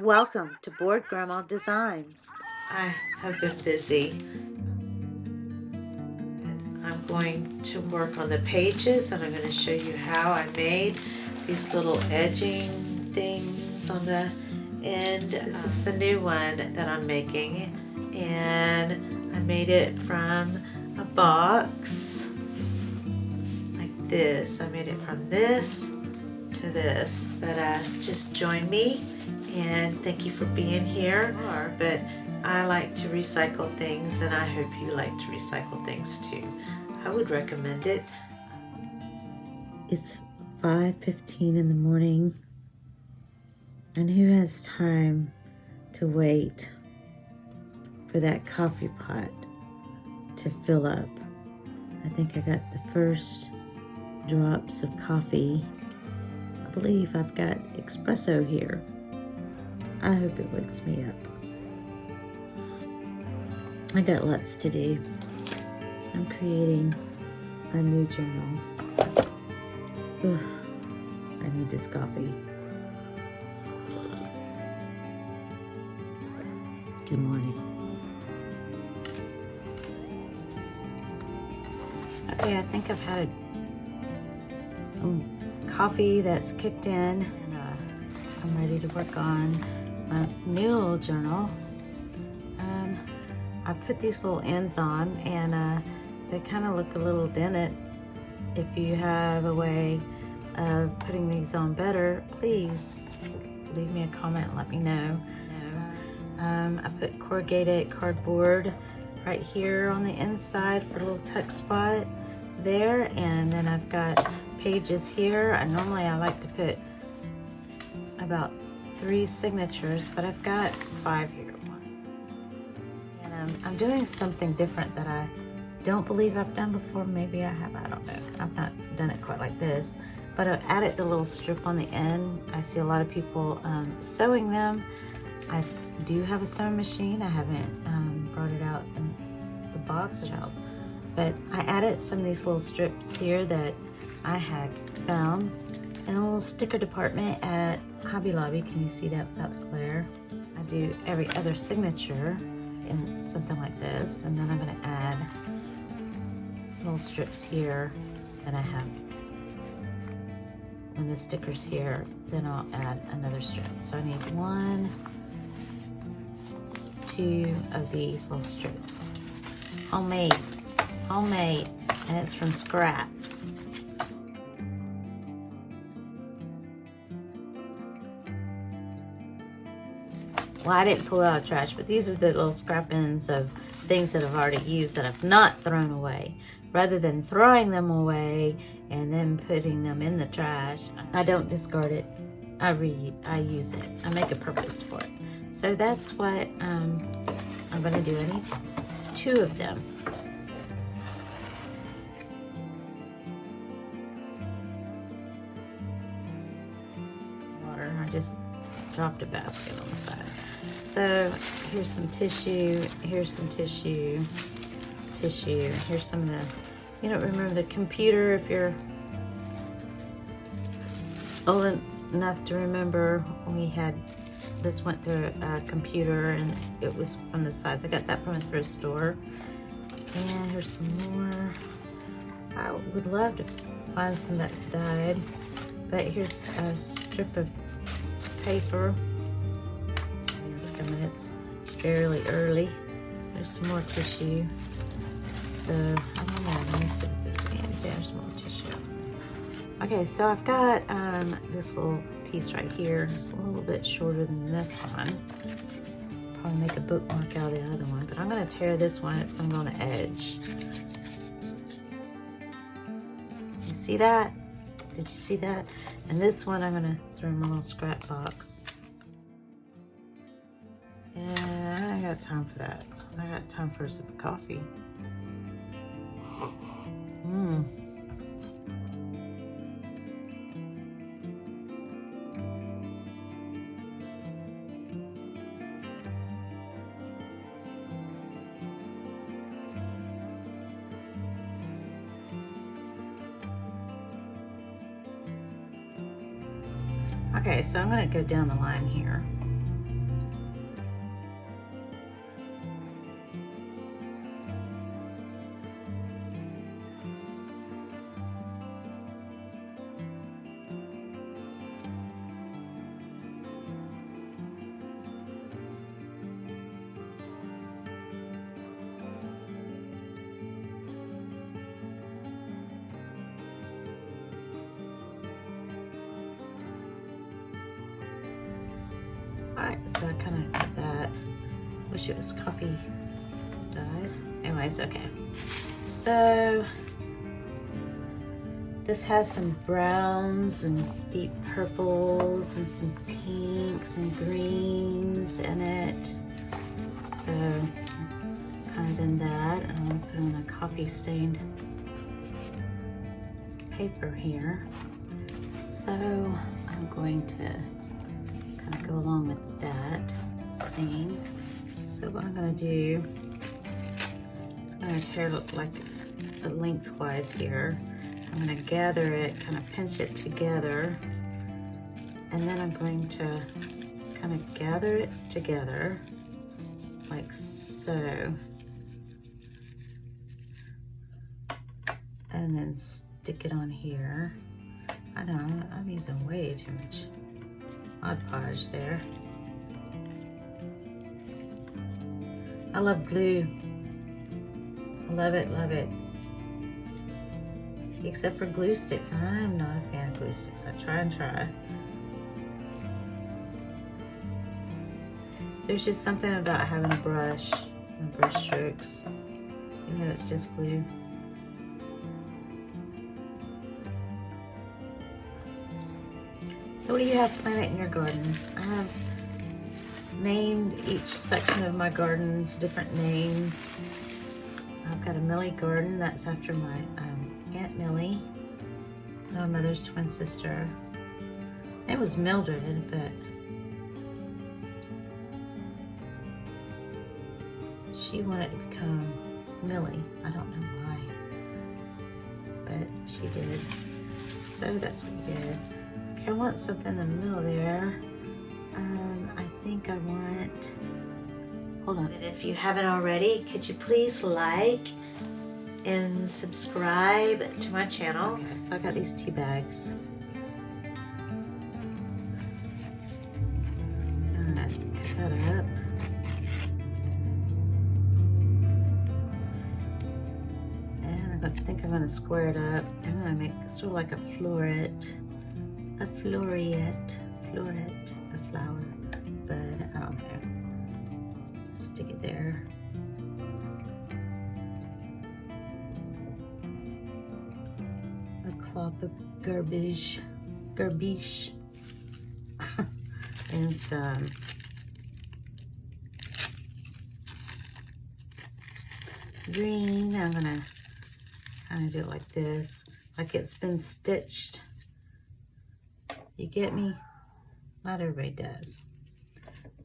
Welcome to Bored Grandma Designs. I have been busy. I'm going to work on the pages and I'm going to show you how I made these little edging things on the end. This is the new one that I'm making, and I made it from a box like this. I made it from this to this, but just join me and thank you for being here. But I like to recycle things, and I hope you like to recycle things too. I would recommend it. It's 5:15 in the morning, and who has time to wait for that coffee pot to fill up? I think I got the first drops of coffee. I believe I've got espresso here. I hope it wakes me up. I got lots to do. I'm creating a new journal. Ugh, I need this coffee. Good morning. Okay, I think I've had some coffee that's kicked in, and I'm ready to work on my new little journal. I put these little ends on, and they kind of look a little dented. If you have a way of putting these on better, please leave me a comment and let me know. I put corrugated cardboard right here on the inside for a little tuck spot there, and then I've got pages here. Normally I like to put about 3 signatures, but I've got 5 here. And I'm doing something different that I don't believe I've done before. Maybe I have, I don't know. I've not done it quite like this, but I've added the little strip on the end. I see a lot of people sewing them. I do have a sewing machine. I haven't brought it out in the box shelf, but I added some of these little strips here that I had found in a little sticker department at Hobby Lobby. Can you see that without the glare? I do every other signature in something like this, and then I'm going to add little strips here that I have. When the sticker's here, then I'll add another strip. So I need 1, 2 of these little strips. Homemade, and it's from scraps. Well, I didn't pull out trash, but these are the little scrap ends of things that I've already used that I've not thrown away. Rather than throwing them away and then putting them in the trash, I don't discard it. I use it. I make a purpose for it. So that's what I'm gonna do. I need 2 of them. Water. I just dropped a basket on the side. So here's some tissue, here's some tissue, here's some of the, you don't remember the computer if you're old enough to remember when we had, this went through a computer and it was from the sides. I got that from a thrift store. And here's some more. I would love to find some that's dyed, but here's a strip of paper. It's fairly early. There's some more tissue. So I don't know. Let me see if there's any. There's more tissue. Okay, so I've got this little piece right here. It's a little bit shorter than this one. Probably make a bookmark out of the other one, but I'm going to tear this one. It's going to go on the edge. You see that? Did you see that? And this one I'm going to throw in my little scrap box. And I ain't got time for that. I got time for a sip of coffee. Okay, so I'm gonna go down the line here. Alright, so I kind of got that. Wish it was coffee dyed. Anyways, okay. So this has some browns and deep purples and some pinks and greens in it. So kind of done that. And I'm gonna put on a coffee stained paper here. So I'm going to kind of go along with that scene. So what I'm gonna do, it's gonna tear it like lengthwise here. I'm gonna gather it, kind of pinch it together, and then I'm going to kind of gather it together like so, and then stick it on here. I know I'm using way too much Mod Podge there. I love glue. Love it, love it. Except for glue sticks. I'm not a fan of glue sticks. I try and try. There's just something about having a brush and brush strokes, even though it's just glue. So what do you have planted in your garden? I have named each section of my gardens different names. I've got a Millie garden. That's after my Aunt Millie, my mother's twin sister. It was Mildred, but she wanted to become Millie. I don't know why, but she did. So that's what we did. Okay, I want something in the middle there. I think I want, hold on. And if you haven't already, could you please like and subscribe to my channel? Okay, so I got these tea bags. Alright, cut that up. And I think I'm gonna square it up. I'm gonna make sort of like a floret, a flower, but I don't know. Stick it there. Cloth of garbage, and some green. I'm gonna kind of do it like this, like it's been stitched. You get me? Not everybody does.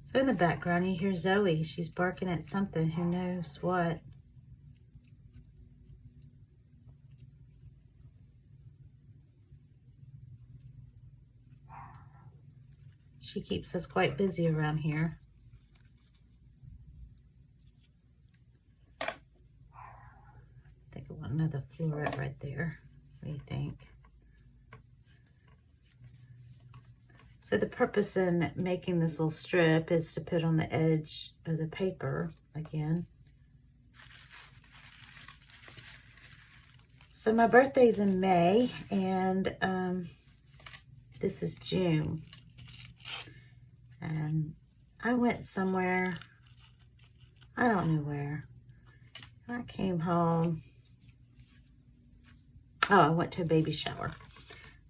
So in the background you hear Zoe. She's barking at something, who knows what. She keeps us quite busy around here. I think I want another floret right there. What do you think? So the purpose in making this little strip is to put on the edge of the paper again. So my birthday's in May, and this is June. And I went somewhere, I don't know where. I came home. Oh, I went to a baby shower.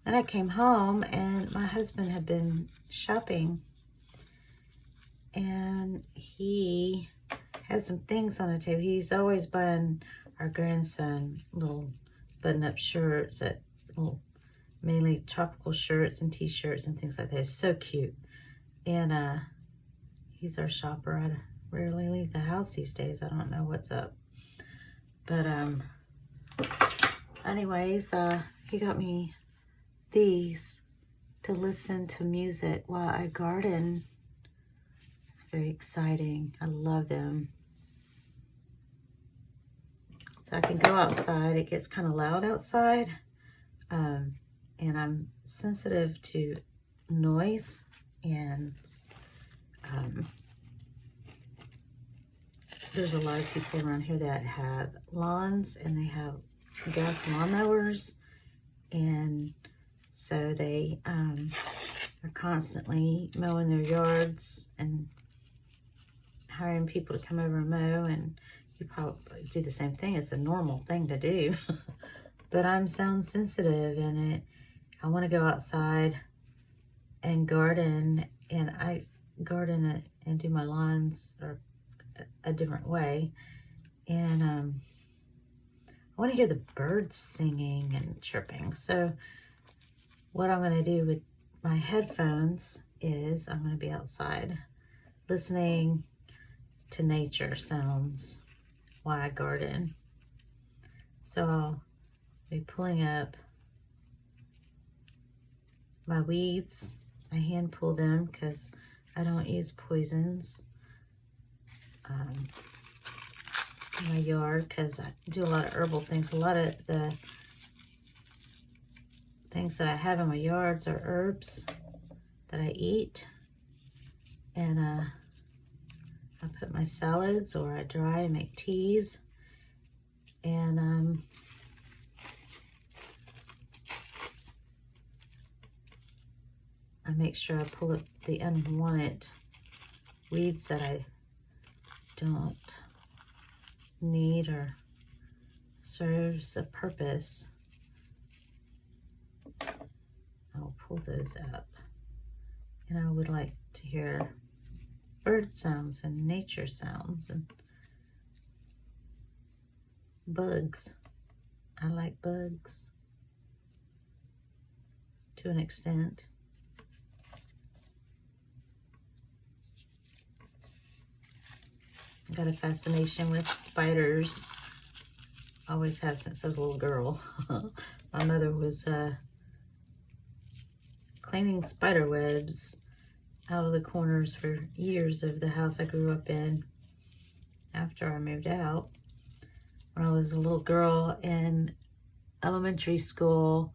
Then I came home and my husband had been shopping, and he had some things on the table. He's always buying our grandson little button-up shirts, mainly tropical shirts and t-shirts and things like that. It's so cute. And he's our shopper. I rarely leave the house these days. I don't know what's up. But anyways, he got me these to listen to music while I garden. It's very exciting. I love them. So I can go outside. It gets kind of loud outside. And I'm sensitive to noise. And there's a lot of people around here that have lawns, and they have gas lawnmowers, and so they are constantly mowing their yards and hiring people to come over and mow, and you probably do the same thing. It's a normal thing to do. But I'm sound sensitive, and I want to go outside and garden, and I garden it and do my lawns or a different way. And I want to hear the birds singing and chirping. So what I'm going to do with my headphones is I'm going to be outside listening to nature sounds while I garden. So I'll be pulling up my weeds. I hand pull them because I don't use poisons in my yard, because I do a lot of herbal things. A lot of the things that I have in my yards are herbs that I eat, and I put my salads, or I dry and make teas, and I make sure I pull up the unwanted weeds that I don't need or serves a purpose. I'll pull those up. And I would like to hear bird sounds and nature sounds and bugs. I like bugs to an extent. I've got a fascination with spiders. Always have since I was a little girl. My mother was cleaning spider webs out of the corners for years of the house I grew up in after I moved out. When I was a little girl in elementary school,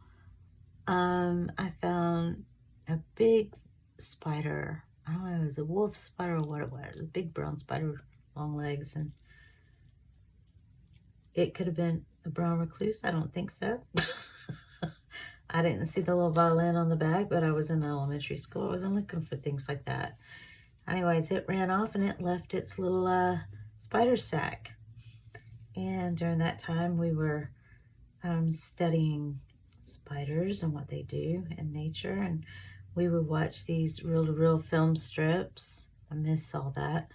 I found a big spider. I don't know if it was a wolf spider or what it was. A big brown spider, long legs, and it could have been a brown recluse. I don't think so. I didn't see the little violin on the back, but I was in elementary school. I wasn't looking for things like that. Anyways, it ran off and it left its little spider sack. And during that time, we were studying spiders and what they do in nature. And we would watch these reel-to-reel film strips. I miss all that.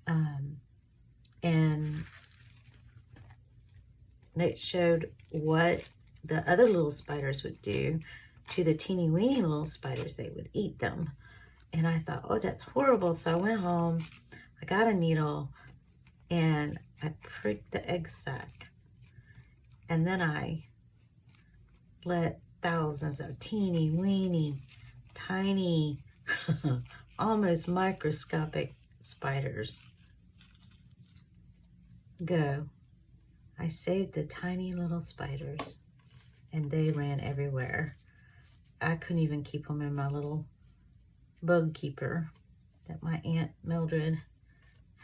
And it showed what the other little spiders would do to the teeny weeny little spiders. They would eat them. And I thought, oh, that's horrible. So I went home, I got a needle, and I pricked the egg sac. And then I let thousands of teeny weeny, tiny, almost microscopic spiders go. I saved the tiny little spiders, and they ran everywhere. I couldn't even keep them in my little bug keeper that my Aunt Mildred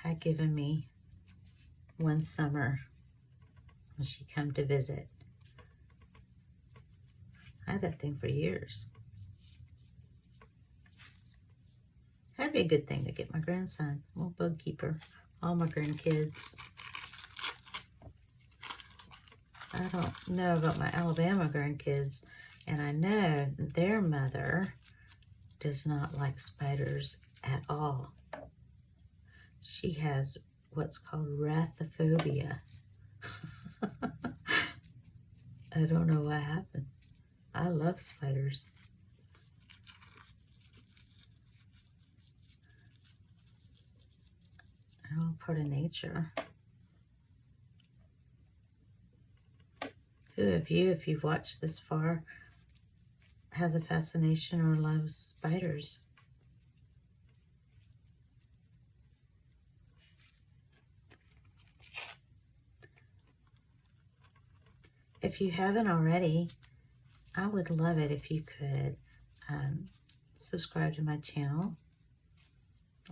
had given me one summer when she came to visit. I had that thing for years. That'd be a good thing to get my grandson, a little bug keeper, all my grandkids. I don't know about my Alabama grandkids, and I know their mother does not like spiders at all. She has what's called rathophobia. I don't know what happened. I love spiders. They're all part of nature. Who of you, if you've watched this far, has a fascination or loves spiders? If you haven't already, I would love it if you could subscribe to my channel,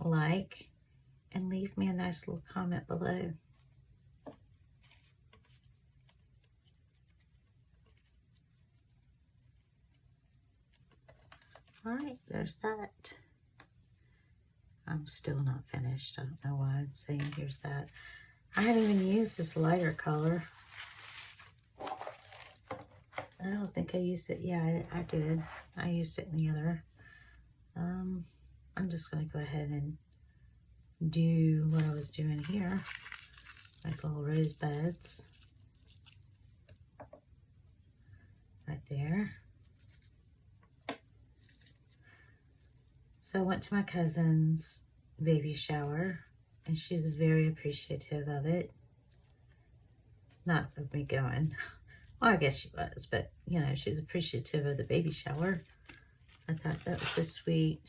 like, and leave me a nice little comment below. All right, there's that. I'm still not finished. I don't know why I'm saying here's that. I haven't even used this lighter color. I don't think I used it. Yeah, I did. I used it in the other. I'm just going to go ahead and do what I was doing here. Like little rosebuds. Right there. So I went to my cousin's baby shower, and she was very appreciative of it. Not of me going. Well, I guess she was, but, you know, she was appreciative of the baby shower. I thought that was so sweet.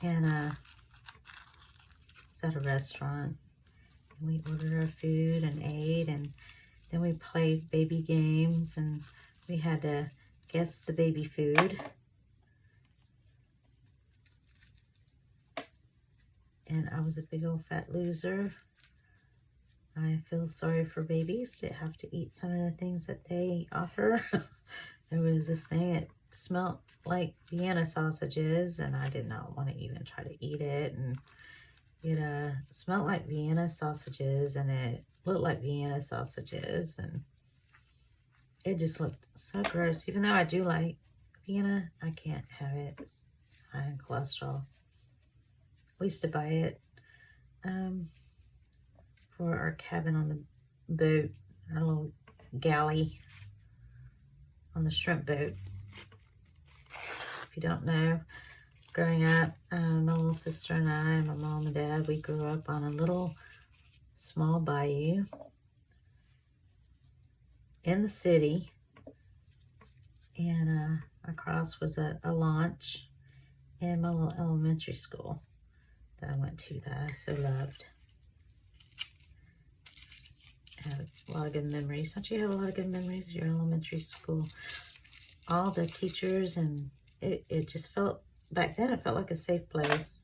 And it's at a restaurant. And we ordered our food and ate, and then we played baby games, and we had to guess the baby food. And I was a big old fat loser. I feel sorry for babies to have to eat some of the things that they offer. There was this thing that smelled like Vienna sausages, and I did not want to even try to eat it. And it smelled like Vienna sausages, and it looked like Vienna sausages, and it just looked so gross. Even though I do like Vienna, I can't have it. It's high in cholesterol. We used to buy it for our cabin on the boat, our little galley on the shrimp boat. If you don't know, growing up, my little sister and I, my mom and dad, we grew up on a little small bayou in the city, and across was a launch and my little elementary school that I went to that I so loved. I have a lot of good memories. Don't you have a lot of good memories of your elementary school? All the teachers, and it just felt, back then it felt like a safe place.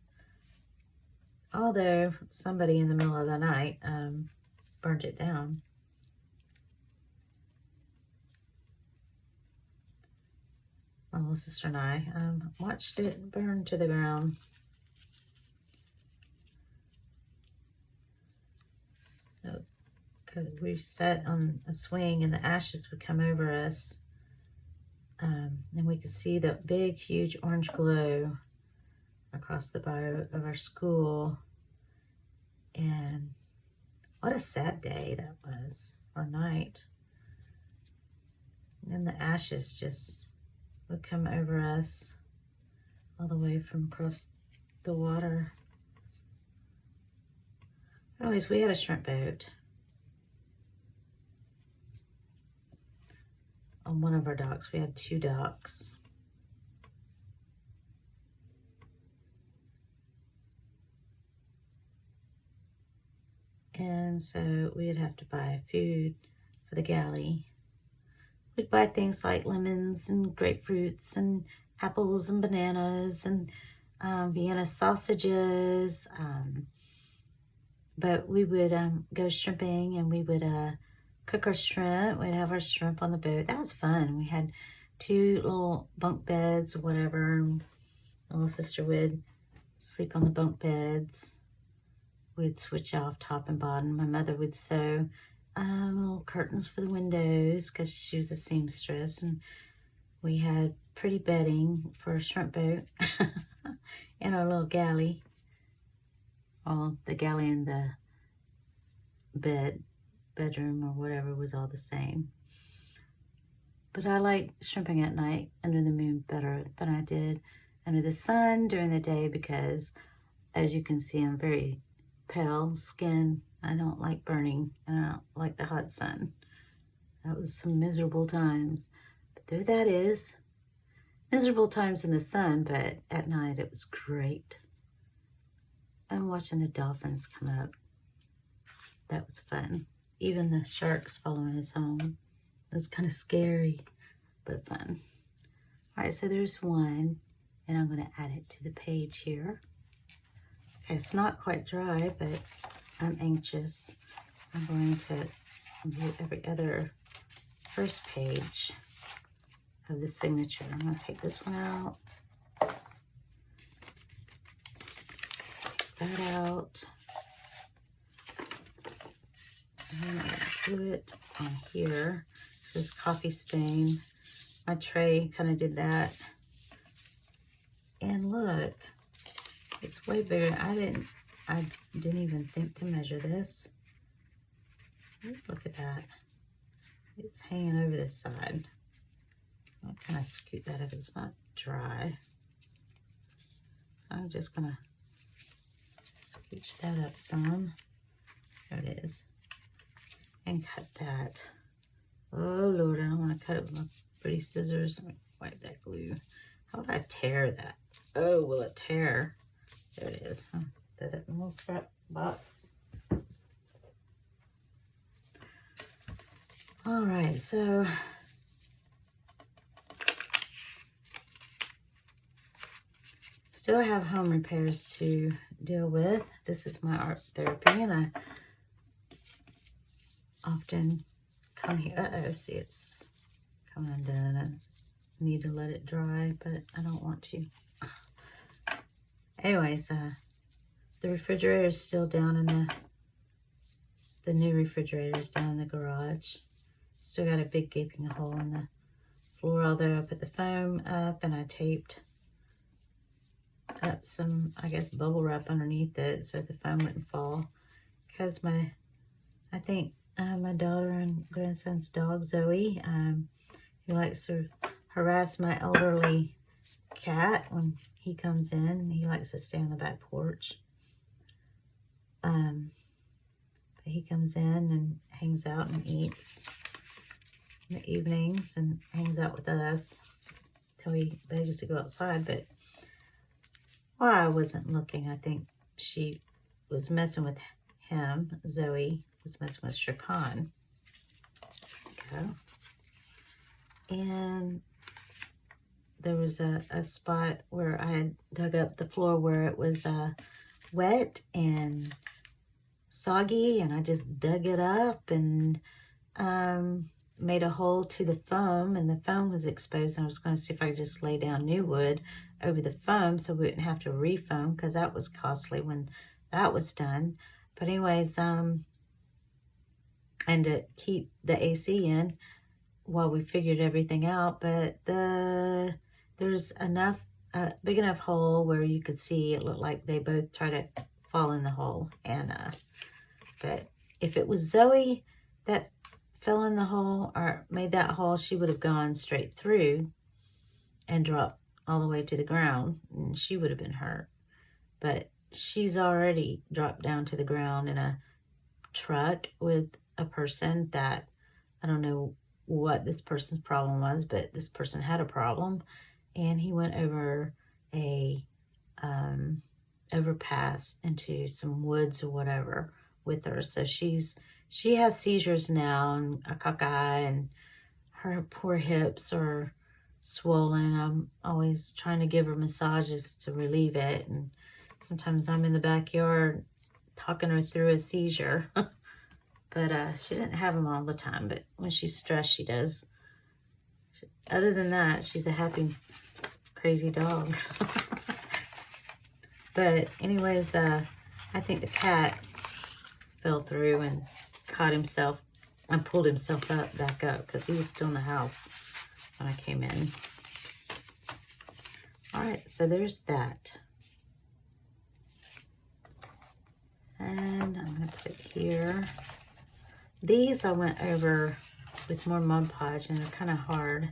Although somebody in the middle of the night burnt it down. My little sister and I watched it burn to the ground. Because we sat on a swing and the ashes would come over us. And we could see the big, huge orange glow across the bow of our school. And what a sad day that was, or night. And the ashes just would come over us all the way from across the water. Anyways, we had a shrimp boat on one of our docks. We had 2 docks. And so we'd have to buy food for the galley. We'd buy things like lemons and grapefruits and apples and bananas and Vienna sausages. But we would go shrimping, and we would cook our shrimp. We'd have our shrimp on the boat. That was fun. We had 2 little bunk beds or whatever. And my little sister would sleep on the bunk beds. We'd switch off top and bottom. My mother would sew little curtains for the windows because she was a seamstress, and we had pretty bedding for a shrimp boat in our little galley. Well, the galley and the bedroom or whatever was all the same. But I like shrimping at night under the moon better than I did under the sun during the day because, as you can see, I'm very pale skin. I don't like burning, and I don't like the hot sun. That was some miserable times. But there that is. Miserable times in the sun, but at night it was great. I'm watching the dolphins come up. That was fun. Even the sharks following us home. It was kind of scary, but fun. All right, so there's one, and I'm going to add it to the page here. Okay, it's not quite dry, but I'm anxious. I'm going to do every other first page of the signature. I'm going to take this one out. Take that out. And I'm going to glue it on here. This coffee stain. My tray kind of did that. And look, it's way bigger. I didn't even think to measure this. Look at that. It's hanging over this side. I'll kind of scoot that if it's not dry. So I'm just gonna scooch that up some. There it is. And cut that. Oh Lord, I don't want to cut it with my pretty scissors. Let me wipe that glue. How would I tear that? Oh, will it tear? There it is. That little scrap box. All right, so still have home repairs to deal with. This is my art therapy, and I often come here. Uh-oh, see, it's coming undone. I need to let it dry, but I don't want to. Anyways, the refrigerator is still down in the new refrigerator is down in the garage. Still got a big gaping hole in the floor, although I put the foam up and I taped up some, I guess, bubble wrap underneath it so the foam wouldn't fall. Because I think my daughter and grandson's dog, Zoe, he likes to harass my elderly cat when he comes in. He likes to stay on the back porch. But he comes in and hangs out and eats in the evenings and hangs out with us till he begs to go outside. But while I wasn't looking, I think she was messing with him. Zoe was messing with Shakan. There we go. And there was a spot where I had dug up the floor where it was wet and soggy, and I just dug it up and made a hole to the foam, and the foam was exposed, and I was going to see if I could just lay down new wood over the foam so we wouldn't have to refoam, because that was costly when that was done. But anyways, and to keep the AC in while we figured everything out. But there's enough, big enough hole where you could see it looked like they both tried to fall in the hole. And but if it was Zoe that fell in the hole or made that hole, she would have gone straight through and dropped all the way to the ground, and she would have been hurt. But she's already dropped down to the ground in a truck with a person that, I don't know what this person's problem was, but this person had a problem, and he went over a overpass into some woods or whatever with her. So she has seizures now and a cockeye, and her poor hips are swollen. I'm always trying to give her massages to relieve it, and sometimes I'm in the backyard talking her through a seizure. But she didn't have them all the time, but when she's stressed, she does. Other than that, she's a happy, crazy dog. But anyways, I think the cat fell through and caught himself and pulled himself back up, because he was still in the house when I came in. All right, so there's that. And I'm going to put here. These I went over with more Mod Podge, and they're kind of hard.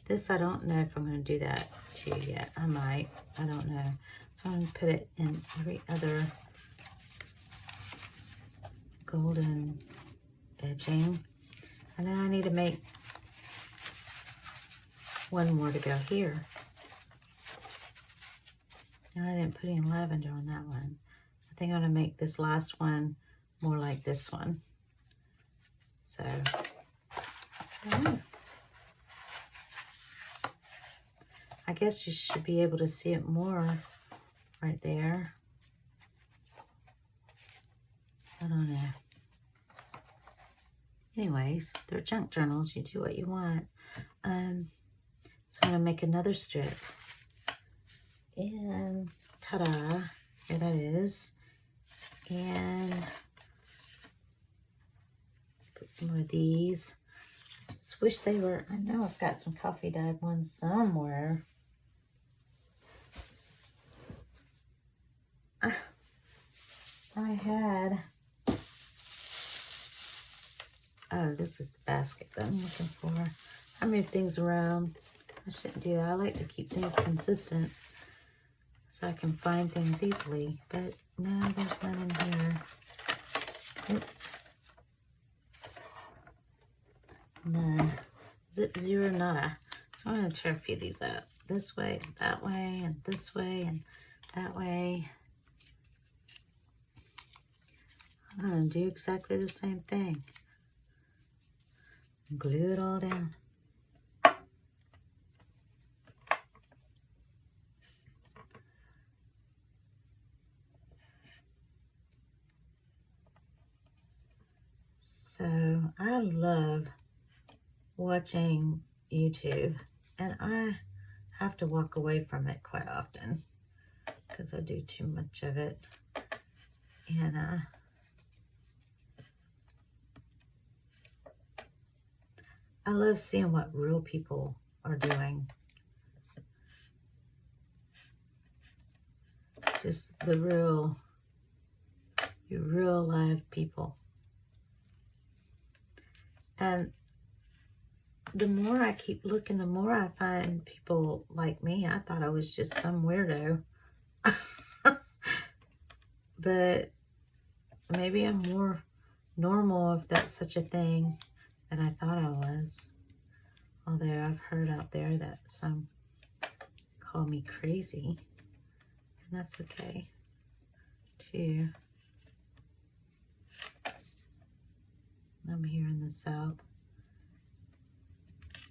This, I don't know if I'm going to do that too yet. I might. I don't know. So I'm going to put it in every other golden edging. And then I need to make one more to go here. And I didn't put any lavender on that one. I think I'm going to make this last one more like this one. So, I guess you should be able to see it more right there. I don't know. Anyways, they're junk journals. You do what you want. So I'm going to make another strip. And ta-da, here that is. And put some more of these. Just wish they were, I know I've got some coffee dyed ones somewhere. I had, oh, this is the basket that I'm looking for. I move things around. I shouldn't do that. I like to keep things consistent so I can find things easily, but no, there's none in here. Nope. None. Zip, zero, nada. So I'm going to tear a few of these out. This way, that way, and this way, and that way. I'm going to do exactly the same thing. Glue it all down. So I love watching YouTube, and I have to walk away from it quite often because I do too much of it. And I love seeing what real people are doing. Just the real live people. And the more I keep looking, the more I find people like me. I thought I was just some weirdo. But maybe I'm more normal, if that's such a thing, than I thought I was. Although I've heard out there that some call me crazy. And that's okay, too. I'm here in the South.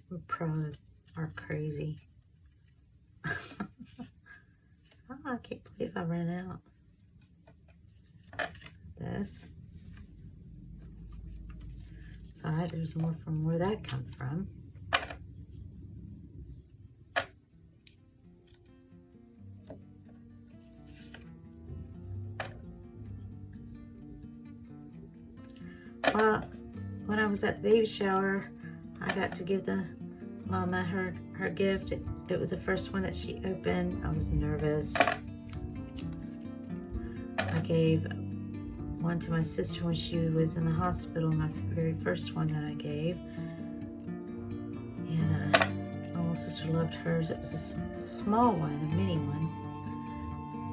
We're proud of our crazy. Oh, I can't believe I ran out. This. Sorry, there's more from where that come from. Well, when I was at the baby shower, I got to give the mama her gift. It was the first one that she opened. I was nervous. I gave one to my sister when she was in the hospital, my very first one that I gave. And my little sister loved hers. It was a small one, a mini one.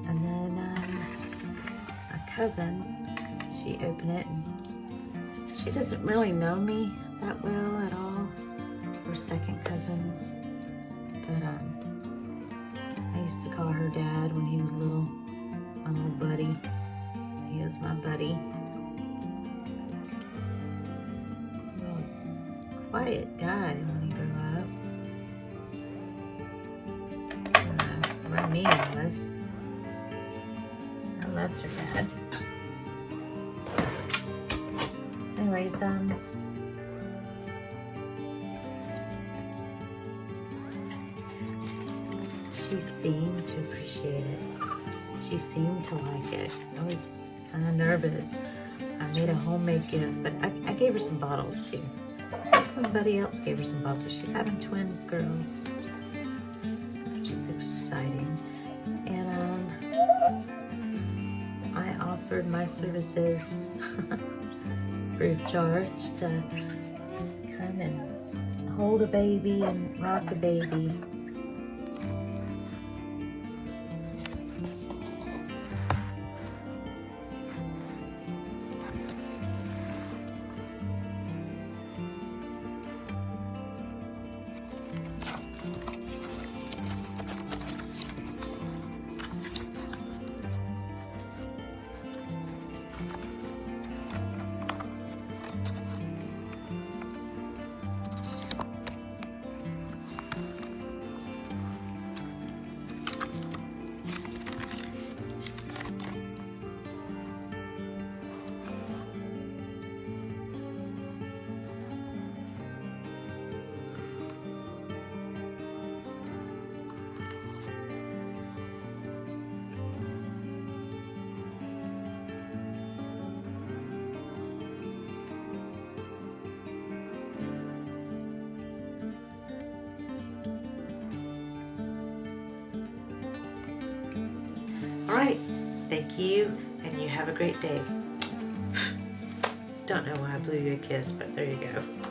And then my cousin, she opened it, and she doesn't really know me that well at all. We're second cousins. But I used to call her Dad when he was little, my little buddy. He was my buddy. Real quiet guy when he grew up. Around me he was. I loved her dad. Anyways, she seemed to appreciate it. She seemed to like it. I was kind of nervous. I made a homemade gift, but I gave her some bottles too. Somebody else gave her some bottles. She's having twin girls, which is exciting. And I offered my services free of charge to come and hold a baby and rock a baby. All right, thank you, and you have a great day. Don't know why I blew you a kiss, but there you go.